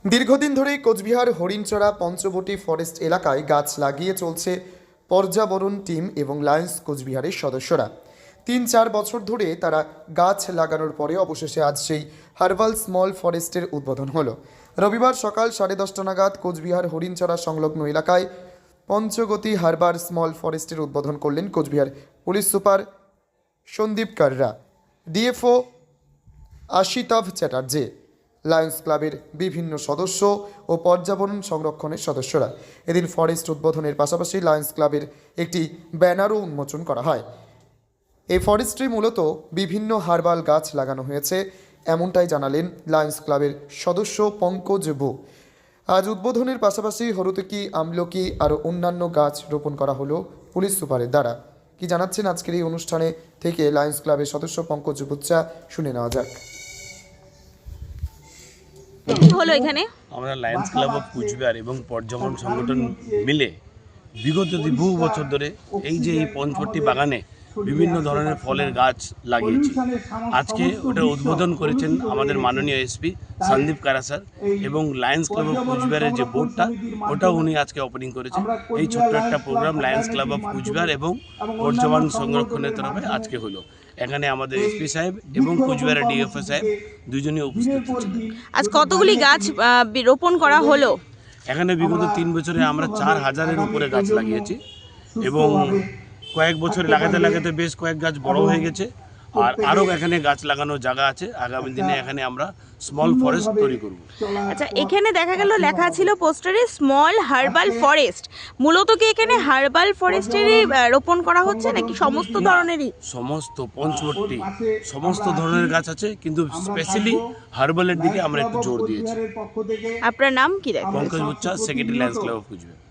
দীর্ঘদিন ধরেই কোচবিহার হরিণচড়া পঞ্চবটি ফরেস্ট এলাকায় গাছ লাগিয়ে চলছে পর্যাবরণ টিম এবং লায়ন্স কোচবিহারের সদস্যরা। ৩-৪ বছর ধরে তারা গাছ লাগানোর পরে অবশেষে আজ সেই হার্বাল স্মল ফরেস্টের উদ্বোধন হলো। রবিবার সকাল 10:30 নাগাদ কোচবিহার হরিণচড়া সংলগ্ন এলাকায় পঞ্চগতি হার্বাল স্মল ফরেস্টের উদ্বোধন করলেন Cooch Behar police super Sandip Karra, DFO Ashitabh Chatterjee, Lions ক্লাবের বিভিন্ন সদস্য ও পর্যাবরণ সংরক্ষণের সদস্যরা। এদিন ফরেস্ট উদ্বোধনের পাশাপাশি লায়ন্স ক্লাবের একটি ব্যানারও উন্মোচন করা হয়। এই ফরেস্টে মূলত বিভিন্ন হার্বাল গাছ লাগানো হয়েছে, এমনটাই জানালেন লায়ন্স ক্লাবের সদস্য পঙ্কজ বু। আজ উদ্বোধনের পাশাপাশি হরুতকি, আমলকি আরও অন্যান্য গাছ রোপণ করা হলো পুলিশ সুপারের দ্বারা। কি জানাচ্ছেন আজকের এই অনুষ্ঠানে থেকে লায়ন্স ক্লাবের সদস্য পঙ্কজ বুচ্চা, শুনে নেওয়া যাক। হলো এখানে আমরা লায়ন্স ক্লাব অফ কুচবিহার এবং পর্যাবরণ সংগঠন মিলে বিগত বহু বছর ধরে এই যে এই পঞ্চবটি বাগানে বিভিন্ন ধরনের ফলের গাছ লাগিয়েছি। আজকে ওটা উদ্বোধন করেছেন আমাদের মাননীয় এসপি সন্দীপ কারা স্যার, এবং লায়ন্স ক্লাব অফ কুচবিহারের যে বোর্ডটা ওটাও উনি আজকে ওপেনিং করেছেন। এই ছোট্ট একটা program lions club of Cooch Behar এবং পর্যাবরণ সংরক্ষণের তরফে আজকে হলো। এখানে আমাদের এসপি সাহেব এবং কুচবিহারের ডিএফও সাহেব দুজনেই উপস্থিত ছিলেন। আজ কতগুলি গাছ রোপণ করা হলো? এখানে বিগত 3 বছরে আমরা 4000-এর উপরে গাছ লাগিয়েছি এবং কয়েক বছর লাগাতে লাগাতে বেশ কয়েক গাছ বড় হয়ে গেছে। আর আরও এখানে গাছ লাগানোর জায়গা আছে। আগামী দিনে এখানে আমরা স্মল ফরেস্ট তৈরি করব। আচ্ছা, এখানে দেখা গেল লেখা ছিল পোস্টারে স্মল হার্বাল ফরেস্ট। মূলত কি এখানে হার্বাল ফরেস্টেরই রোপণ করা হচ্ছে নাকি সমস্ত ধরনেরই? সমস্ত পঞ্চবটি সমস্ত ধরনের গাছ আছে, কিন্তু স্পেশালি হার্বালের দিকে আমরা একটু জোর দিয়েছি। আপনার নাম কি? Pankaj Buchcha, secretary Lions club of Cooch Behar.